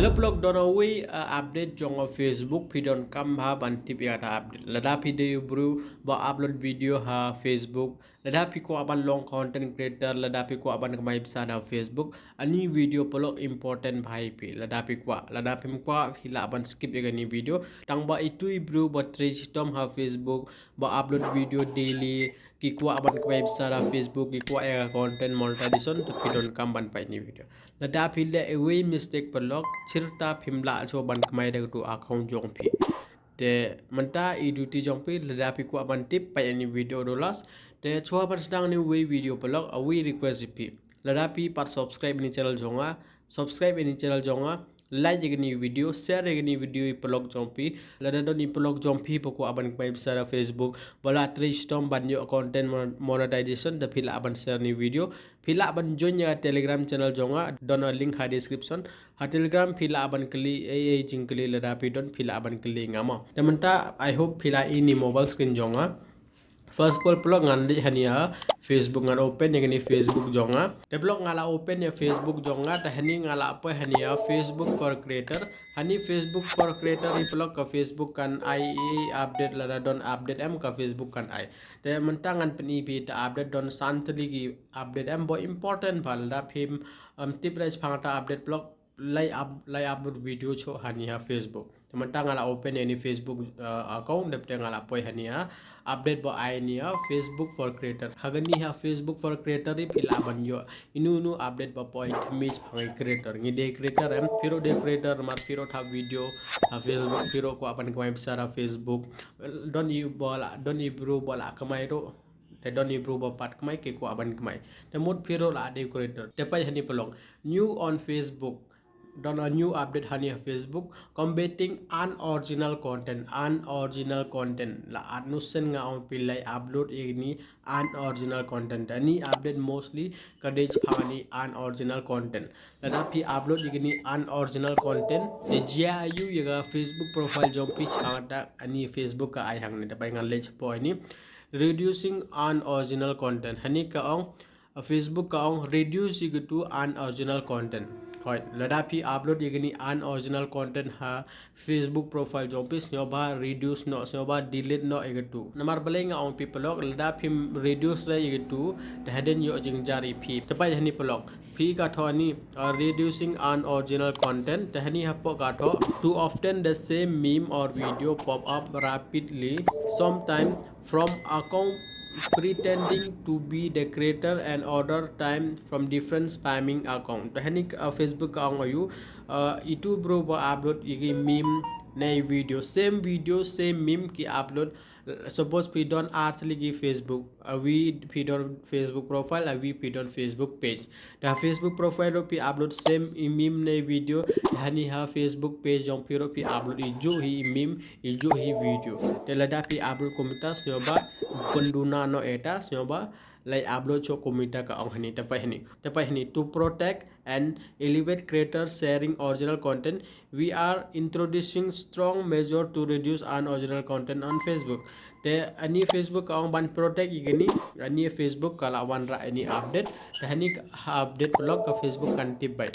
Hello blog donawi update jong Facebook pidon kam ha bantip ya ta update lada video bro ba upload video ha Facebook lada pi ko aban long content creator lada pi ko aban kamai bisa na Facebook ani video pelok important bhai pi lada pi kwa hila aban skip ya ni video tang ba itu bro ba system ha Facebook ba upload video daily ki kwa aban kamai bisa na Facebook ki kwa ya content monetization to pidon kam ban pai ni video lada pi le away mistake pelok cerita pimla so ban kemai dah tu account jong pi te menta iduti jong pi lada pi ku aban tip pa ni video dolas te chua ban sedang ni way video pelok awi request pi lada pi par subscribe ni channel jonga subscribe ni channel jonga like ni video share ni video pelok jong pi lada don ni pelok jong pi ku aban kemai besar Facebook bala tristom ban yo content monetization da pila aban share ni video pila aban join ya telegram channel jonga don link ha description ha telegram pila aban kli jing kli lada pi don pila aban kli ngama tementa I hope pila ini mobile screen jonga first call blog ngan di hania Facebook ngan open yang ni Facebook jonga de blog ngala open ya Facebook jonga ta hani ngala apa hania Facebook for creator hani Facebook for creator i blog ka Facebook kan ai update lada don update em ka Facebook kan ai te mentangan pen ip ta update don santli gi update em bo important bal da phim tip res phangta update blog lay upload video cho hania Facebook teman ngala open ini Facebook account dep ngala poi hania update bo ai nia Facebook for creator hagani ha Facebook for creator ri pila ban yo inu update bo poi image phangai creator ngi de creator em piro de creator mar piro tha video Facebook piro ko apan ko besar Facebook don you bro bola kamai ro te don you bro pat kamai ke ko aban kamai te mod piro la de creator te pai hani pelong new on Facebook don a new update hani Facebook combating unoriginal content la anusen nga on pilai upload ini unoriginal content ani update mostly kadej phani unoriginal content lada pi upload ini unoriginal content de jia ayu yaga Facebook profile jom pi chata ani Facebook ka ai hang ni da pai ngal lech po ni reducing unoriginal content hani ka ong Facebook ka ong reduce to unoriginal content hoy lada pi upload igni unoriginal content ha Facebook profile jopis nyoba reduce no nyoba delete no igatu namar balenga on people log lada pi reduce la igatu taden yo jingjari pi tapai hani pelok pi ka thoni reducing unoriginal content tahani hapo ka tho too often the same meme or video pop up rapidly sometimes from account pretending to be the creator and order time from different spamming account tahani Facebook account ayu itu bro ba upload igi meme nay video same meme ki upload suppose we don't actually give Facebook we feed on Facebook profile we feed on Facebook page the Facebook profile pi upload same meme nay video hani ha Facebook page jong piro pi upload ijo hi meme ijo hi video te lada pi upload komentas nyoba penduna no eta nyoba lay upload cho komita ka ang hani tapai hani to protect and elevate creators sharing original content we are introducing strong measure to reduce unoriginal content on Facebook te ani Facebook ang ban protect igini ani Facebook kala wan ra ani update te hani update blog ka Facebook kan tip bai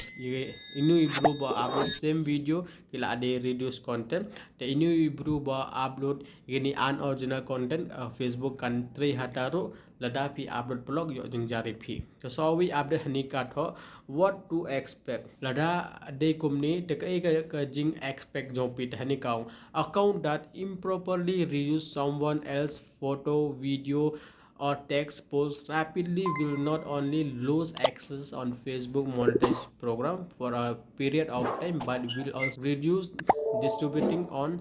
inu ibru ba upload same video kila ade reduce content te inu ibru ba upload igini unoriginal content Facebook kan 3 hataru lada pi upload blog yo jing jari pi so we update hani ka tho what to expect lada de kumni te ka jing expect jo pi hani ka account that improperly reuse someone else photo video or text post rapidly will not only lose access on Facebook monetization program for a period of time but will also reduce distributing on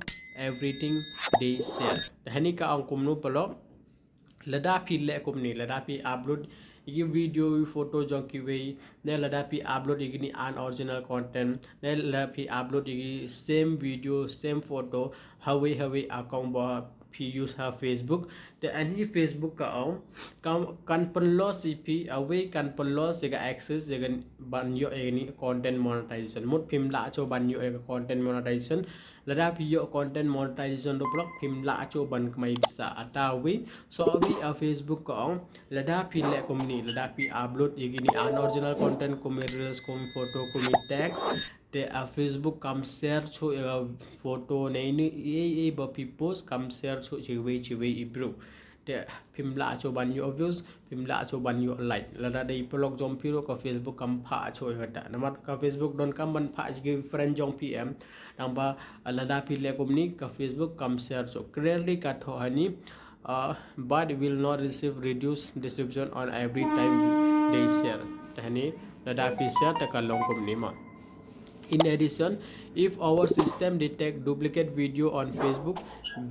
everything they share hani ka ang kumnu palo lada pi le kumni lada pi upload igi video photo jonki way ne lada pi upload igi unoriginal content ne lada pi upload igi same video same photo hawi account ba pi use ha Facebook the any Facebook ka kan perlos ipi away kan perlos jaga access jaga banyo ini content monetization mut pimla cho banyo content monetization lada piyo content monetization do blog pimla cho ban kmai bisa atawi so awi a Facebook ka lada pile komni lada pi upload igini unoriginal content kumi reels kumi photo kumi text te a Facebook kam share cho photo ne ini e ba pi post kam share cho chiwe ibro te pimla cho banyo views pimla cho banyo like lada dei blog jom piro ka Facebook kam pha cho ngata namat ka Facebook don kam ban pha ji friend jong pm namba lada pile komni ka Facebook kam share cho clearly ka tho hani but will not receive reduced distribution on every time they share hani lada pi share ta kalong komni ma. In addition, if our system detect duplicate video on Facebook,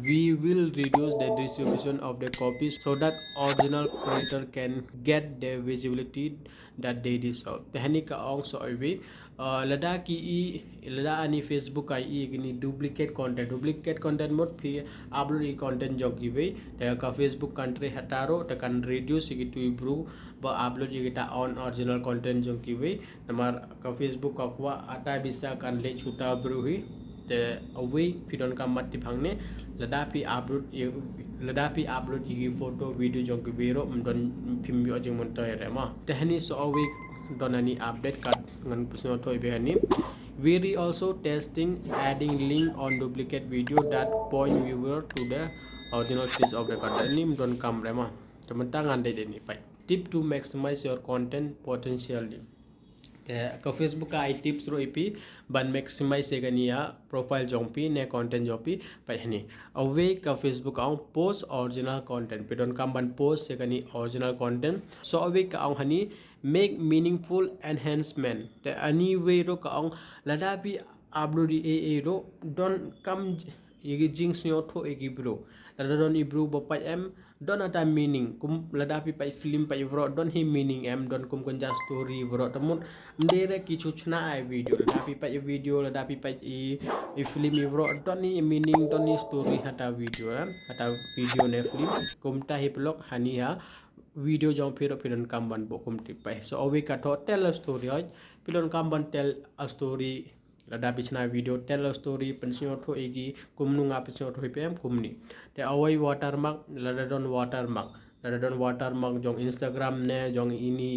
we will reduce the distribution of the copies so that original creator can get the visibility that they deserve. Tehani ka ong so iwi lada ki lada ani Facebook ka gini duplicate content mod pi upload content jog giwe ka Facebook country hataro tekan reduce gitu ibru ba upload kita on original content jong giwe namar ka Facebook ka kwa ata bisa kan le chuta bruhi te away pidon kam mati phangne ladapi upload igi photo video jong ki biro don phim yo jeng mon toy rema tehni so away donani update kat ngan pusno toy behani we also testing adding link on duplicate video that point viewer to the original page of the content nim don kam rema tementangan de ni pai tip to maximize your content potentially ka Facebook ka I tips ro ipi ban maximize segania profile jongpi ne content jongpi pai hani away ka Facebook ang post original content pidon kam ban post segani original content so away ka ang hani make meaningful enhancement the any way ro ka ang ladapi upload ro don kam yegi jinx nyo tho egi bro lada don ibru bapai em don ada meaning kum ladapi pai film pai bro don hi meaning em don kum konja story bro tamun mdere kichu chna ai video ladapi pai i film i bro don ni meaning don ni story hata video ne film kum ta hi blog hani ha video jong piro pilon kamban bo kum tipai so owi ka to tell a story hoy pilon kamban tell a story lada bichna video tell a story pensio tho egi kumnu nga pensio tho pm kumni te awai watermark lada don watermark jong Instagram ne jong ini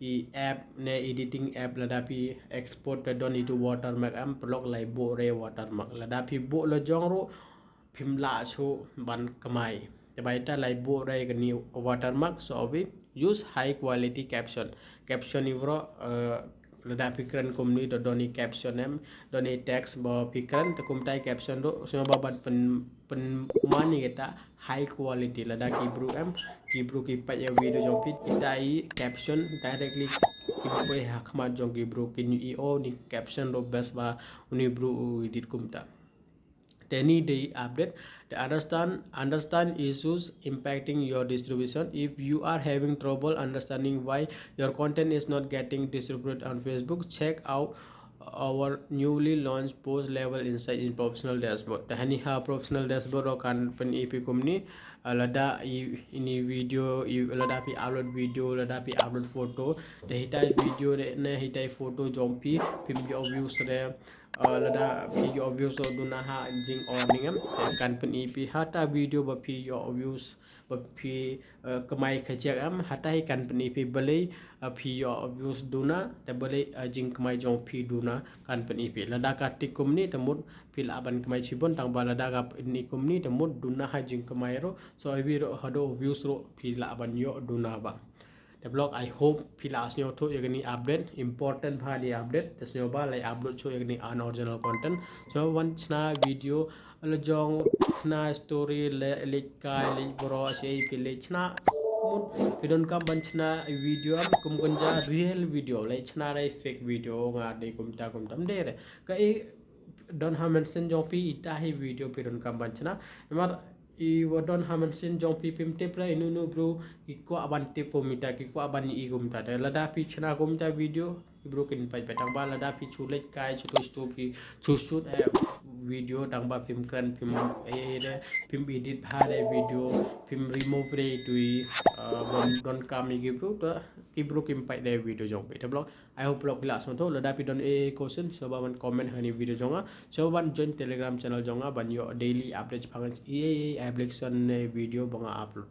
i app ne editing app lada pi export te don itu watermark am blog lai bo re watermark lada pi bo lo jong ro phimla cho ban kamai te baita lai bo re gani watermark so we use high quality caption ivro lada pikran komni to doni caption em doni text bo pikran to kumtai caption do so babat pen mani kita high quality lada kibru ki pa ya video jong pit itai caption directly kipoy hakmat jong kibru kin i o ni caption do best ba uni bru edit kumta any day update to understand issues impacting your distribution. If you are having trouble understanding why your content is not getting distributed on Facebook, check out our newly launched post level insight in professional dashboard tahani ha professional dashboard o kan pen ep kumni lada ini video lada pi upload video lada pi upload photo de hitai video ne hitai photo jompi pim yo views re lada video views o duna ha jing orningam kan pen ep hata video ba video views ba pi kemai khajak am hata hi kan pen ep balai video views duna te balai jing kemai jong pi duna kan pen ep lada ka tikum ni temut pil aban kemai chibon tang bala daga ni kum ni temut duna ha jing kemai ro so I ro hado views ro pil aban yo duna ba the blog I hope pila asnyo to yagni update important bhali update tesnyo ba lai upload cho yagni unoriginal content so one chna video ala jong na story le kai le bro sei pile chna mun pidon kam banchna video am kum gonja real video lai chna rai fake video nga de kum tam de re ka e don ha mention jopi itahi video pidon kam banchna mar I wadon hamansin jong pi pim tip la inu bro ki ko aban tip ko mita ki ko aban I gum ta lada pi chna gum ta video bro kin pai petang ba lada pi chulet kai chuto sto ki chusut video dang ba phim kran phim de phim edit bha de video phim remove de tui don kami gitu to ibro kim pai de video jong pe blog I hope blog la son to la da pi don a question so ba ban comment hani video jonga so ban join telegram channel jonga ban yo daily updates phangan e application video banga upload